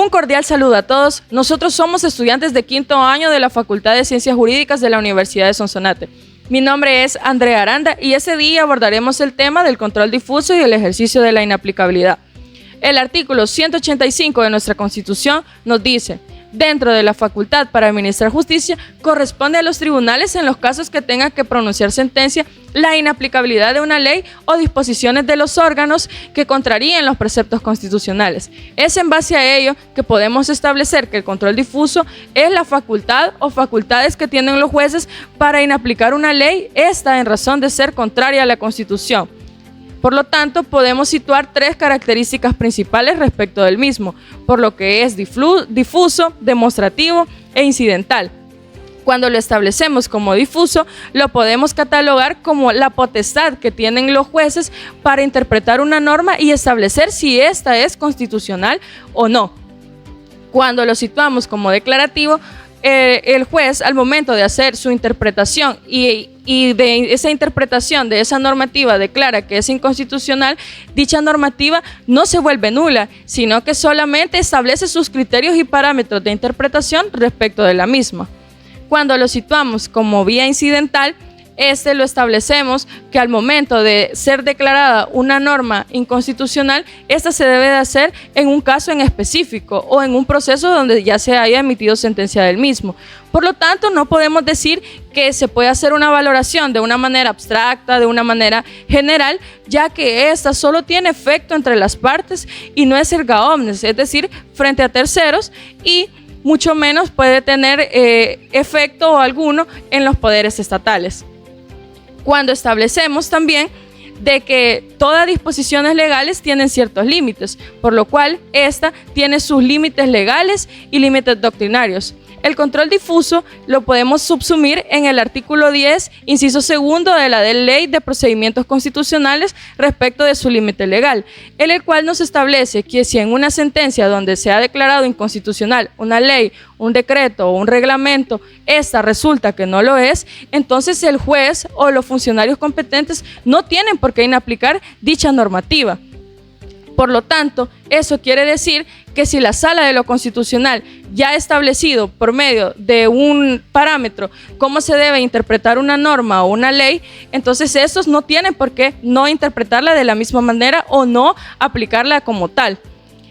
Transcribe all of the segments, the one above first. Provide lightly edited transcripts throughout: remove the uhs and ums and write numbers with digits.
Un cordial saludo a todos. Nosotros somos estudiantes de quinto año de la Facultad de Ciencias Jurídicas de la Universidad de Sonsonate. Mi nombre es Andrea Aranda y ese día abordaremos el tema del control difuso y el ejercicio de la inaplicabilidad. El artículo 185 de nuestra Constitución nos dice: dentro de la facultad para administrar justicia, corresponde a los tribunales en los casos que tengan que pronunciar sentencia la inaplicabilidad de una ley o disposiciones de los órganos que contraríen los preceptos constitucionales. Es en base a ello que podemos establecer que el control difuso es la facultad o facultades que tienen los jueces para inaplicar una ley, esta en razón de ser contraria a la Constitución. Por lo tanto, podemos situar tres características principales respecto del mismo, por lo que es difuso, demostrativo e incidental. Cuando lo establecemos como difuso, lo podemos catalogar como la potestad que tienen los jueces para interpretar una norma y establecer si ésta es constitucional o no. Cuando lo situamos como declarativo, el juez, al momento de hacer su interpretación y de esa interpretación de esa normativa declara que es inconstitucional, dicha normativa no se vuelve nula, sino que solamente establece sus criterios y parámetros de interpretación respecto de la misma. Cuando lo situamos como vía incidental, lo establecemos que al momento de ser declarada una norma inconstitucional, esta se debe de hacer en un caso en específico o en un proceso donde ya se haya emitido sentencia del mismo. Por lo tanto, no podemos decir que se puede hacer una valoración de una manera abstracta, de una manera general, ya que esta solo tiene efecto entre las partes y no es erga omnes, es decir, frente a terceros, y mucho menos puede tener efecto alguno en los poderes estatales. Cuando establecemos también de que todas disposiciones legales tienen ciertos límites, por lo cual esta tiene sus límites legales y límites doctrinarios. El control difuso lo podemos subsumir en el artículo 10, inciso segundo de la Ley de Procedimientos Constitucionales respecto de su límite legal, en el cual nos establece que si en una sentencia donde se ha declarado inconstitucional una ley, un decreto o un reglamento, esta resulta que no lo es, entonces el juez o los funcionarios competentes no tienen por qué inaplicar dicha normativa. Por lo tanto, eso quiere decir que si la Sala de lo Constitucional ya ha establecido por medio de un parámetro cómo se debe interpretar una norma o una ley, entonces estos no tienen por qué no interpretarla de la misma manera o no aplicarla como tal.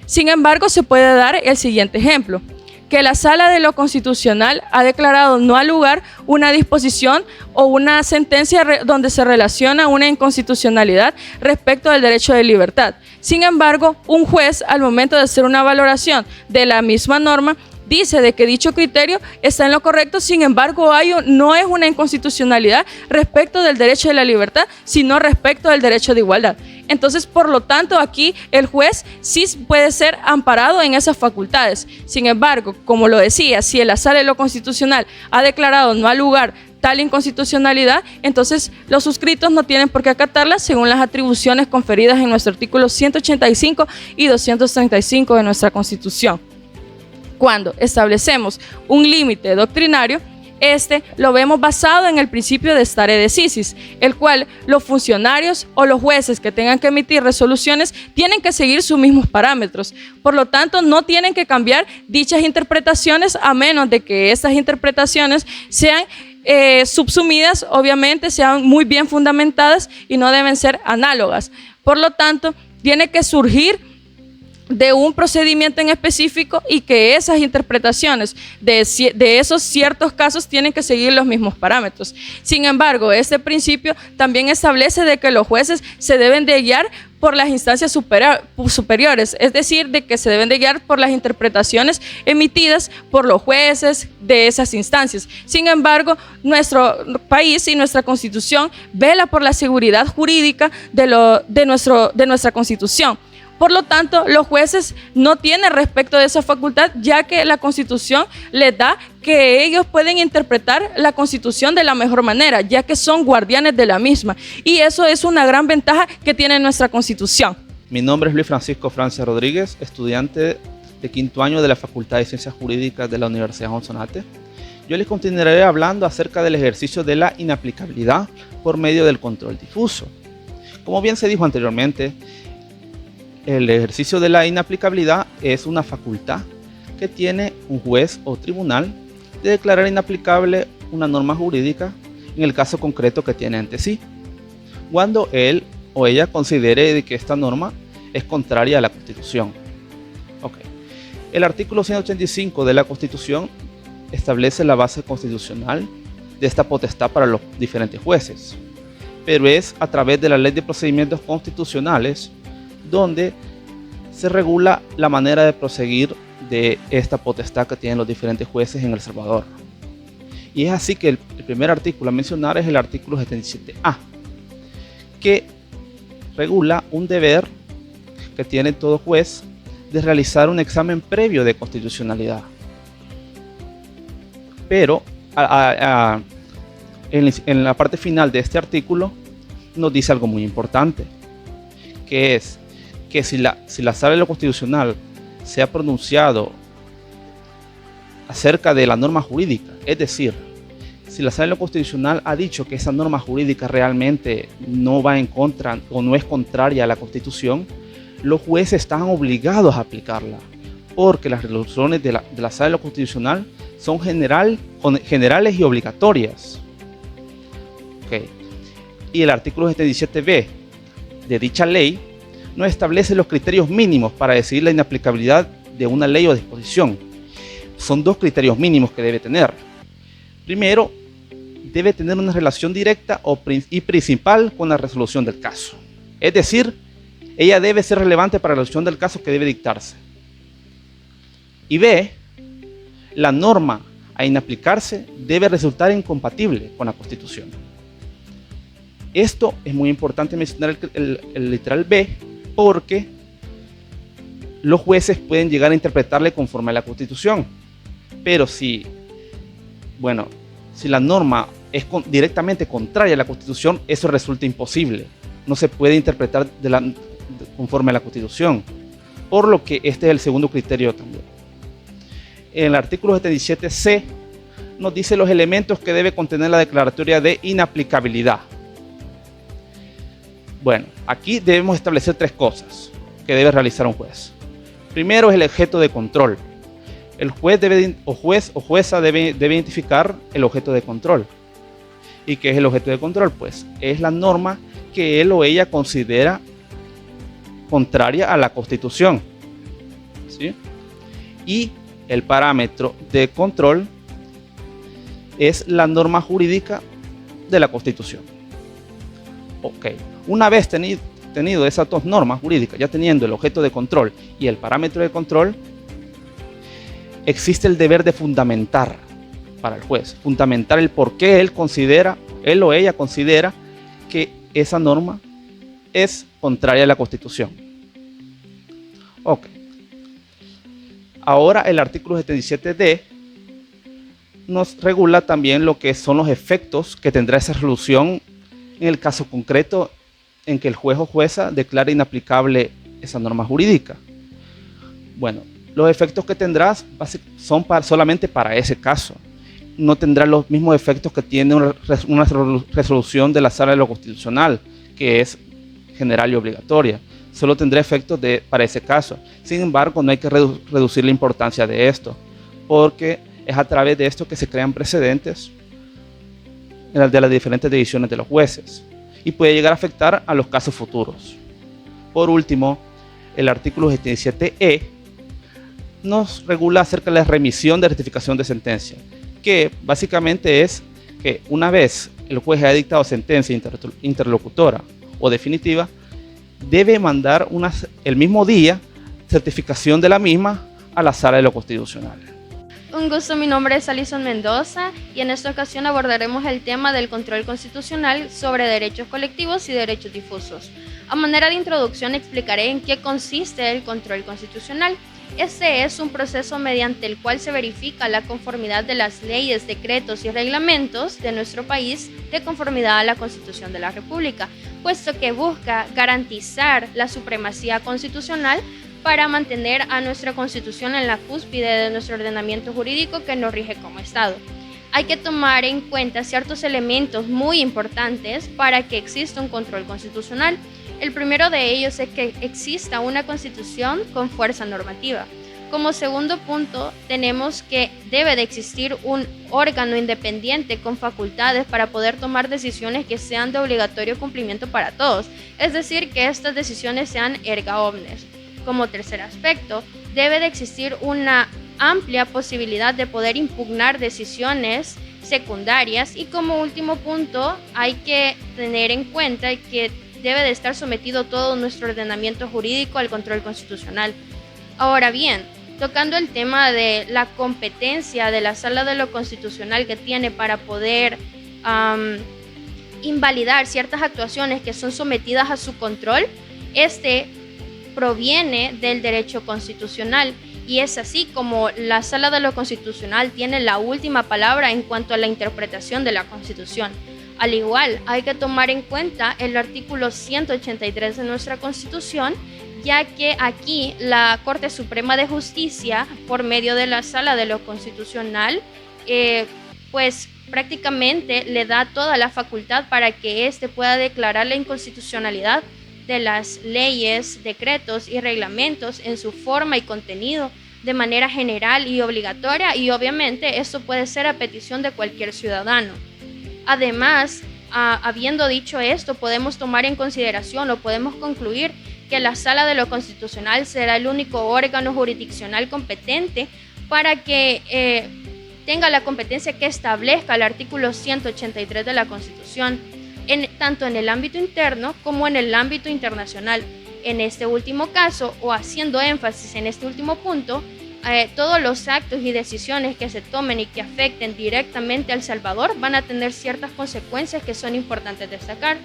Sin embargo, se puede dar el siguiente ejemplo: que la Sala de lo Constitucional ha declarado no al lugar una disposición o una sentencia donde se relaciona una inconstitucionalidad respecto del derecho de libertad. Sin embargo, un juez, al momento de hacer una valoración de la misma norma, dice de que dicho criterio está en lo correcto, sin embargo no es una inconstitucionalidad respecto del derecho de la libertad, sino respecto del derecho de igualdad. Entonces, por lo tanto, aquí el juez sí puede ser amparado en esas facultades. Sin embargo, como lo decía, si la Sala de lo Constitucional ha declarado no al lugar tal inconstitucionalidad, entonces los suscritos no tienen por qué acatarla según las atribuciones conferidas en nuestro artículo 185 y 235 de nuestra Constitución. Cuando establecemos un límite doctrinario, lo vemos basado en el principio de stare decisis, el cual los funcionarios o los jueces que tengan que emitir resoluciones tienen que seguir sus mismos parámetros. Por lo tanto, no tienen que cambiar dichas interpretaciones a menos de que estas interpretaciones sean subsumidas, obviamente sean muy bien fundamentadas y no deben ser análogas. Por lo tanto, tiene que surgir de un procedimiento en específico y que esas interpretaciones de esos ciertos casos tienen que seguir los mismos parámetros. Sin embargo, este principio también establece de que los jueces se deben de guiar por las instancias superiores, es decir, de que se deben de guiar por las interpretaciones emitidas por los jueces de esas instancias. Sin embargo, nuestro país y nuestra Constitución vela por la seguridad jurídica de nuestra Constitución. Por lo tanto, los jueces no tienen respecto de esa facultad, ya que la Constitución les da que ellos pueden interpretar la Constitución de la mejor manera, ya que son guardianes de la misma. Y eso es una gran ventaja que tiene nuestra Constitución. Mi nombre es Luis Francisco Francia Rodríguez, estudiante de quinto año de la Facultad de Ciencias Jurídicas de la Universidad de Sonsonate. Yo les continuaré hablando acerca del ejercicio de la inaplicabilidad por medio del control difuso. Como bien se dijo anteriormente, el ejercicio de la inaplicabilidad es una facultad que tiene un juez o tribunal de declarar inaplicable una norma jurídica en el caso concreto que tiene ante sí, cuando él o ella considere de que esta norma es contraria a la Constitución. Okay. El artículo 185 de la Constitución establece la base constitucional de esta potestad para los diferentes jueces, pero es a través de la Ley de Procedimientos Constitucionales donde se regula la manera de proseguir de esta potestad que tienen los diferentes jueces en El Salvador. Y es así que el primer artículo a mencionar es el artículo 77A, que regula un deber que tiene todo juez de realizar un examen previo de constitucionalidad. Pero en la parte final de este artículo nos dice algo muy importante, que es que si la Sala de lo Constitucional se ha pronunciado acerca de la norma jurídica, es decir, si la Sala de lo Constitucional ha dicho que esa norma jurídica realmente no va en contra o no es contraria a la Constitución, los jueces están obligados a aplicarla, porque las resoluciones de la Sala de lo Constitucional son generales y obligatorias. Okay. Y el artículo 77b de dicha ley no establece los criterios mínimos para decidir la inaplicabilidad de una ley o disposición. Son dos criterios mínimos que debe tener. Primero, debe tener una relación directa y principal con la resolución del caso. Es decir, ella debe ser relevante para la resolución del caso que debe dictarse. Y B, la norma a inaplicarse debe resultar incompatible con la Constitución. Esto es muy importante mencionar el literal B, porque los jueces pueden llegar a interpretarle conforme a la Constitución. Pero si la norma es directamente contraria a la Constitución, eso resulta imposible. No se puede interpretar conforme a la Constitución. Por lo que este es el segundo criterio también. En el artículo 77C nos dice los elementos que debe contener la declaratoria de inaplicabilidad. Bueno, aquí debemos establecer tres cosas que debe realizar un juez. Primero es el objeto de control. El juez o jueza debe identificar el objeto de control. ¿Y qué es el objeto de control? Pues es la norma que él o ella considera contraria a la Constitución. ¿Sí? Y el parámetro de control es la norma jurídica de la Constitución. Ok, una vez tenido esas dos normas jurídicas, ya teniendo el objeto de control y el parámetro de control, existe el deber de fundamentar para el juez, fundamentar el por qué él o ella considera que esa norma es contraria a la Constitución. Ok. Ahora el artículo 77D nos regula también lo que son los efectos que tendrá esa resolución en el caso concreto en que el juez o jueza declare inaplicable esa norma jurídica. Bueno, los efectos que tendrás son solamente para ese caso. No tendrá los mismos efectos que tiene una resolución de la Sala de lo Constitucional, que es general y obligatoria. Solo tendrá efectos para ese caso. Sin embargo, no hay que reducir la importancia de esto, porque es a través de esto que se crean precedentes de las diferentes decisiones de los jueces y puede llegar a afectar a los casos futuros. Por último, el artículo 77E nos regula acerca de la remisión de rectificación de sentencia, que básicamente es que una vez el juez haya dictado sentencia interlocutora o definitiva, debe mandar el mismo día certificación de la misma a la Sala de lo Constitucional. Un gusto, mi nombre es Alison Mendoza y en esta ocasión abordaremos el tema del control constitucional sobre derechos colectivos y derechos difusos. A manera de introducción explicaré en qué consiste el control constitucional. Este es un proceso mediante el cual se verifica la conformidad de las leyes, decretos y reglamentos de nuestro país de conformidad a la Constitución de la República, puesto que busca garantizar la supremacía constitucional para mantener a nuestra Constitución en la cúspide de nuestro ordenamiento jurídico que nos rige como Estado. Hay que tomar en cuenta ciertos elementos muy importantes para que exista un control constitucional. El primero de ellos es que exista una Constitución con fuerza normativa. Como segundo punto, tenemos que debe de existir un órgano independiente con facultades para poder tomar decisiones que sean de obligatorio cumplimiento para todos, es decir, que estas decisiones sean erga omnes. Como tercer aspecto, debe de existir una amplia posibilidad de poder impugnar decisiones secundarias, y como último punto, hay que tener en cuenta que debe de estar sometido todo nuestro ordenamiento jurídico al control constitucional. Ahora bien, tocando el tema de la competencia de la Sala de lo Constitucional que tiene para poder invalidar ciertas actuaciones que son sometidas a su control, este proviene del derecho constitucional, y es así como la Sala de lo Constitucional tiene la última palabra en cuanto a la interpretación de la Constitución. Al igual, hay que tomar en cuenta el artículo 183 de nuestra Constitución, ya que aquí la Corte Suprema de Justicia, por medio de la Sala de lo Constitucional, pues prácticamente le da toda la facultad para que éste pueda declarar la inconstitucionalidad de las leyes, decretos y reglamentos en su forma y contenido de manera general y obligatoria, y obviamente esto puede ser a petición de cualquier ciudadano. Además, habiendo dicho esto, podemos tomar en consideración o podemos concluir que la Sala de lo Constitucional será el único órgano jurisdiccional competente para que tenga la competencia que establezca el artículo 183 de la Constitución, tanto en el ámbito interno como en el ámbito internacional. En este último caso, o haciendo énfasis en este último punto, todos los actos y decisiones que se tomen y que afecten directamente a El Salvador van a tener ciertas consecuencias que son importantes destacar.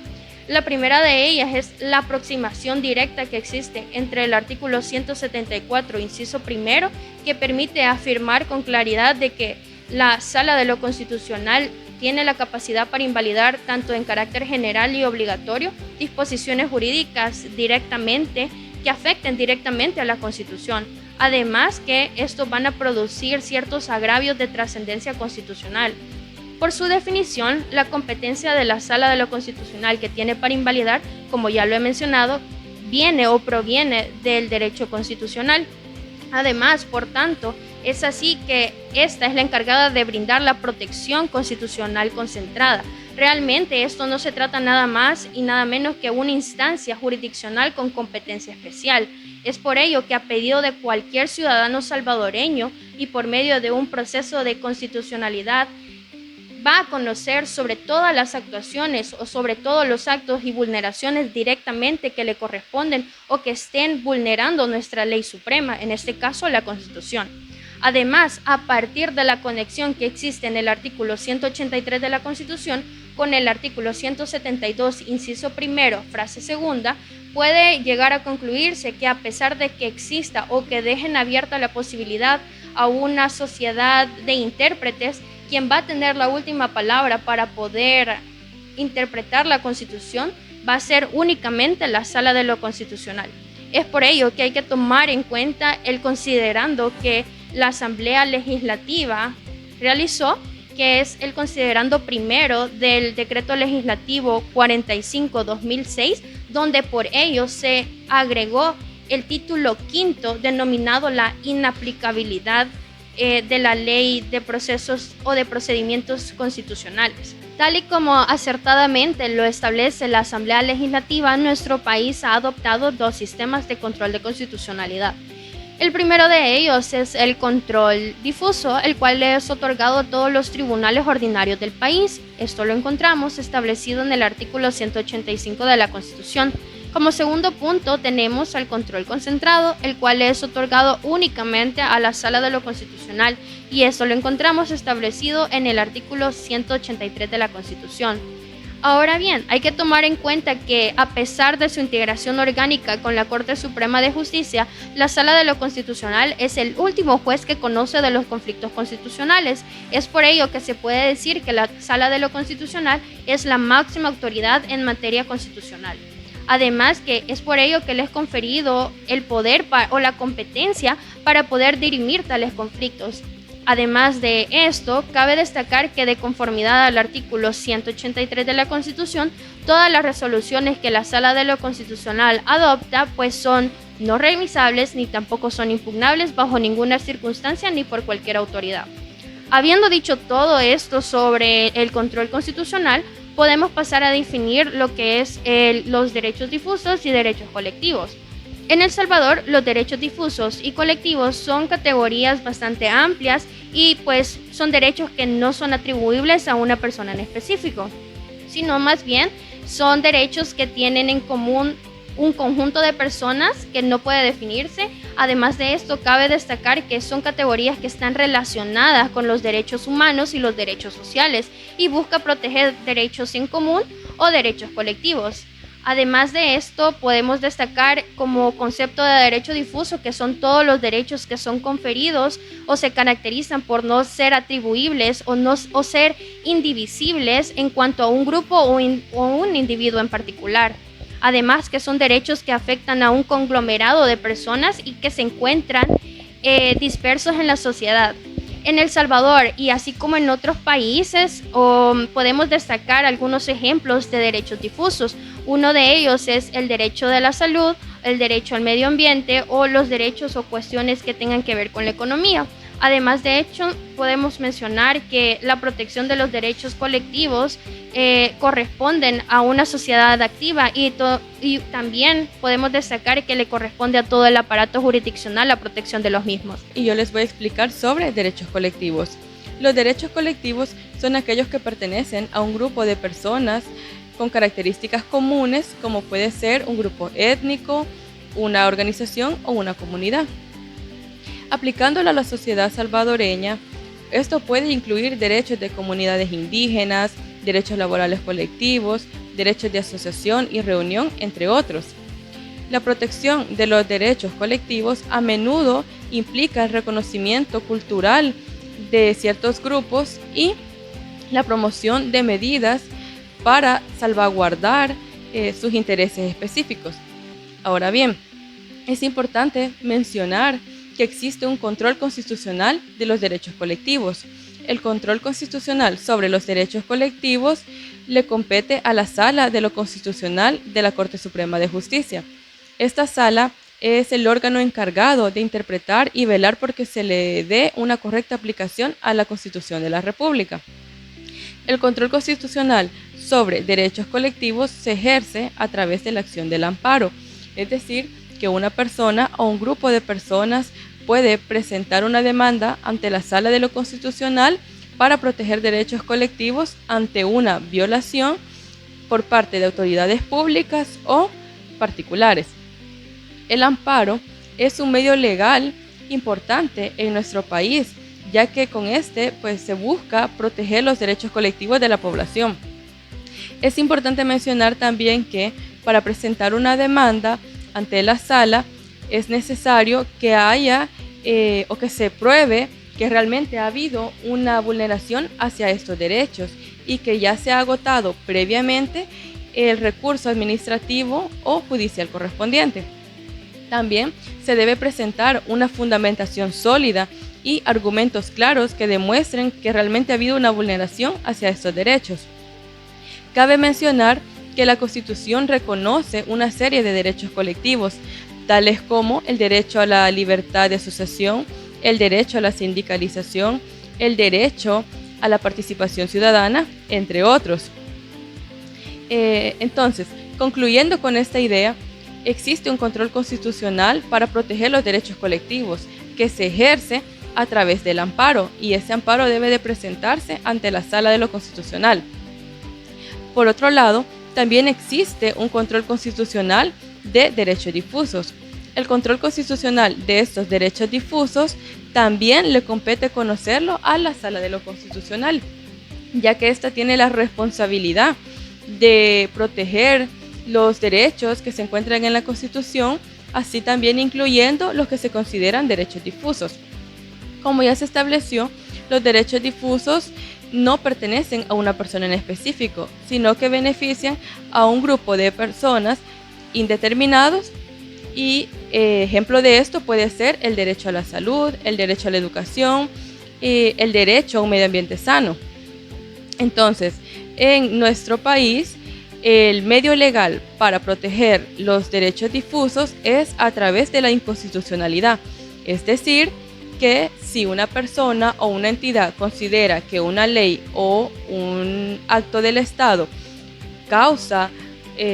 La primera de ellas es la aproximación directa que existe entre el artículo 174, inciso primero, que permite afirmar con claridad de que la Sala de lo Constitucional tiene la capacidad para invalidar tanto en carácter general y obligatorio disposiciones jurídicas directamente que afecten directamente a la Constitución. Además que estos van a producir ciertos agravios de trascendencia constitucional. Por su definición, la competencia de la Sala de lo Constitucional que tiene para invalidar, como ya lo he mencionado, viene o proviene del derecho constitucional. Además, por tanto, es así que esta es la encargada de brindar la protección constitucional concentrada. Realmente esto no se trata nada más y nada menos que una instancia jurisdiccional con competencia especial. Es por ello que a pedido de cualquier ciudadano salvadoreño y por medio de un proceso de constitucionalidad, va a conocer sobre todas las actuaciones o sobre todos los actos y vulneraciones directamente que le corresponden o que estén vulnerando nuestra ley suprema, en este caso la Constitución. Además, a partir de la conexión que existe en el artículo 183 de la Constitución con el artículo 172, inciso primero, frase segunda, puede llegar a concluirse que a pesar de que exista o que dejen abierta la posibilidad a una sociedad de intérpretes, quien va a tener la última palabra para poder interpretar la Constitución va a ser únicamente la Sala de lo Constitucional. Es por ello que hay que tomar en cuenta el considerando que la Asamblea Legislativa realizó, que es el considerando primero del Decreto Legislativo 45/2006, donde por ello se agregó el título quinto denominado la inaplicabilidad de la ley de procesos o de procedimientos constitucionales. Tal y como acertadamente lo establece la Asamblea Legislativa, nuestro país ha adoptado dos sistemas de control de constitucionalidad. El primero de ellos es el control difuso, el cual es otorgado a todos los tribunales ordinarios del país. Esto lo encontramos establecido en el artículo 185 de la Constitución. Como segundo punto tenemos el control concentrado, el cual es otorgado únicamente a la Sala de lo Constitucional, y esto lo encontramos establecido en el artículo 183 de la Constitución. Ahora bien, hay que tomar en cuenta que a pesar de su integración orgánica con la Corte Suprema de Justicia, la Sala de lo Constitucional es el último juez que conoce de los conflictos constitucionales. Es por ello que se puede decir que la Sala de lo Constitucional es la máxima autoridad en materia constitucional. Además que es por ello que le es conferido el poder o la competencia para poder dirimir tales conflictos. Además de esto, cabe destacar que de conformidad al artículo 183 de la Constitución, todas las resoluciones que la Sala de lo Constitucional adopta pues son no revisables ni tampoco son impugnables bajo ninguna circunstancia ni por cualquier autoridad. Habiendo dicho todo esto sobre el control constitucional, podemos pasar a definir lo que es los derechos difusos y derechos colectivos. En El Salvador, los derechos difusos y colectivos son categorías bastante amplias y pues son derechos que no son atribuibles a una persona en específico, sino más bien son derechos que tienen en común un conjunto de personas que no puede definirse. Además de esto, cabe destacar que son categorías que están relacionadas con los derechos humanos y los derechos sociales y busca proteger derechos en común o derechos colectivos. Además de esto, podemos destacar como concepto de derecho difuso que son todos los derechos que son conferidos o se caracterizan por no ser atribuibles o ser indivisibles en cuanto a un grupo o un individuo en particular. Además que son derechos que afectan a un conglomerado de personas y que se encuentran dispersos en la sociedad. En El Salvador y así como en otros países podemos destacar algunos ejemplos de derechos difusos. Uno de ellos es el derecho de la salud, el derecho al medio ambiente o los derechos o cuestiones que tengan que ver con la economía. Además de hecho, podemos mencionar que la protección de los derechos colectivos corresponden a una sociedad activa y también podemos destacar que le corresponde a todo el aparato jurisdiccional la protección de los mismos. Y yo les voy a explicar sobre derechos colectivos. Los derechos colectivos son aquellos que pertenecen a un grupo de personas con características comunes, como puede ser un grupo étnico, una organización o una comunidad. Aplicándolo a la sociedad salvadoreña, esto puede incluir derechos de comunidades indígenas, derechos laborales colectivos, derechos de asociación y reunión, entre otros. La protección de los derechos colectivos a menudo implica el reconocimiento cultural de ciertos grupos y la promoción de medidas para salvaguardar sus intereses específicos. Ahora bien, es importante mencionar que existe un control constitucional de los derechos colectivos. El control constitucional sobre los derechos colectivos le compete a la Sala de lo Constitucional de la Corte Suprema de Justicia. Esta sala es el órgano encargado de interpretar y velar porque se le dé una correcta aplicación a la Constitución de la República. El control constitucional sobre derechos colectivos se ejerce a través de la acción del amparo, es decir, que una persona o un grupo de personas puede presentar una demanda ante la Sala de lo Constitucional para proteger derechos colectivos ante una violación por parte de autoridades públicas o particulares. El amparo es un medio legal importante en nuestro país, ya que con este se busca proteger los derechos colectivos de la población. Es importante mencionar también que para presentar una demanda ante la sala es necesario que haya o que se pruebe que realmente ha habido una vulneración hacia estos derechos y que ya se ha agotado previamente el recurso administrativo o judicial correspondiente. También se debe presentar una fundamentación sólida y argumentos claros que demuestren que realmente ha habido una vulneración hacia estos derechos. Cabe mencionar que la Constitución reconoce una serie de derechos colectivos, tales como el derecho a la libertad de asociación, el derecho a la sindicalización, el derecho a la participación ciudadana, entre otros. Entonces, concluyendo con esta idea, existe un control constitucional para proteger los derechos colectivos que se ejerce a través del amparo, y ese amparo debe de presentarse ante la Sala de lo Constitucional. Por otro lado, también existe un control constitucional de derechos difusos. El control constitucional de estos derechos difusos también le compete conocerlo a la Sala de lo Constitucional, ya que ésta tiene la responsabilidad de proteger los derechos que se encuentran en la Constitución, así también incluyendo los que se consideran derechos difusos. Como ya se estableció, los derechos difusos no pertenecen a una persona en específico, sino que benefician a un grupo de personas indeterminados y ejemplo de esto puede ser el derecho a la salud, el derecho a la educación y el derecho a un medio ambiente sano. Entonces, en nuestro país el medio legal para proteger los derechos difusos es a través de la inconstitucionalidad. Es decir, que si una persona o una entidad considera que una ley o un acto del Estado causa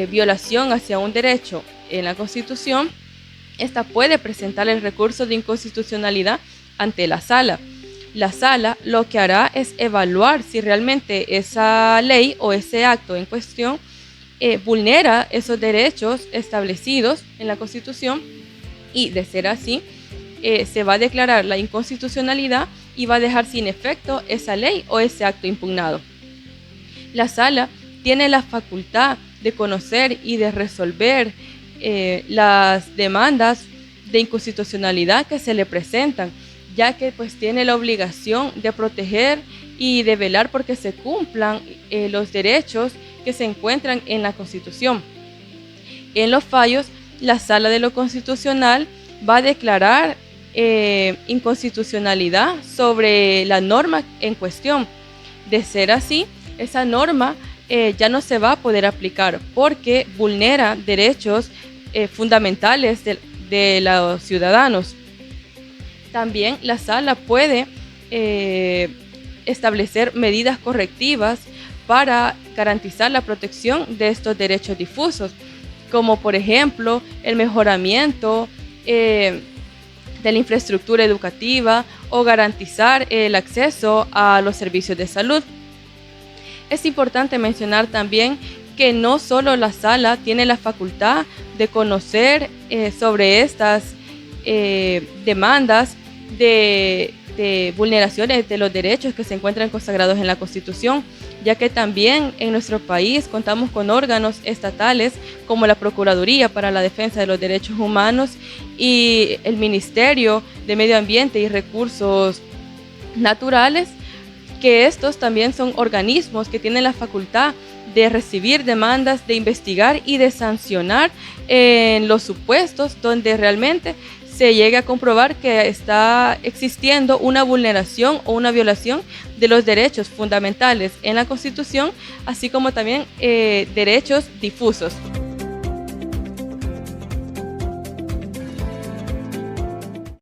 violación hacia un derecho en la Constitución, esta puede presentar el recurso de inconstitucionalidad ante la Sala. La Sala lo que hará es evaluar si realmente esa ley o ese acto en cuestión vulnera esos derechos establecidos en la Constitución, y de ser así, se va a declarar la inconstitucionalidad y va a dejar sin efecto esa ley o ese acto impugnado. La Sala tiene la facultad de conocer y de resolver las demandas de inconstitucionalidad que se le presentan, ya que pues tiene la obligación de proteger y de velar porque se cumplan los derechos que se encuentran en la Constitución. En los fallos, la Sala de lo Constitucional va a declarar inconstitucionalidad sobre la norma en cuestión. De ser así, esa norma ya no se va a poder aplicar porque vulnera derechos fundamentales de los ciudadanos. También la Sala puede establecer medidas correctivas para garantizar la protección de estos derechos difusos, como por ejemplo el mejoramiento de la infraestructura educativa o garantizar el acceso a los servicios de salud. Es importante mencionar también que no solo la Sala tiene la facultad de conocer sobre estas demandas de vulneraciones de los derechos que se encuentran consagrados en la Constitución, ya que también en nuestro país contamos con órganos estatales como la Procuraduría para la Defensa de los Derechos Humanos y el Ministerio de Medio Ambiente y Recursos Naturales, que estos también son organismos que tienen la facultad de recibir demandas, de investigar y de sancionar en los supuestos donde realmente se llegue a comprobar que está existiendo una vulneración o una violación de los derechos fundamentales en la Constitución, así como también derechos difusos.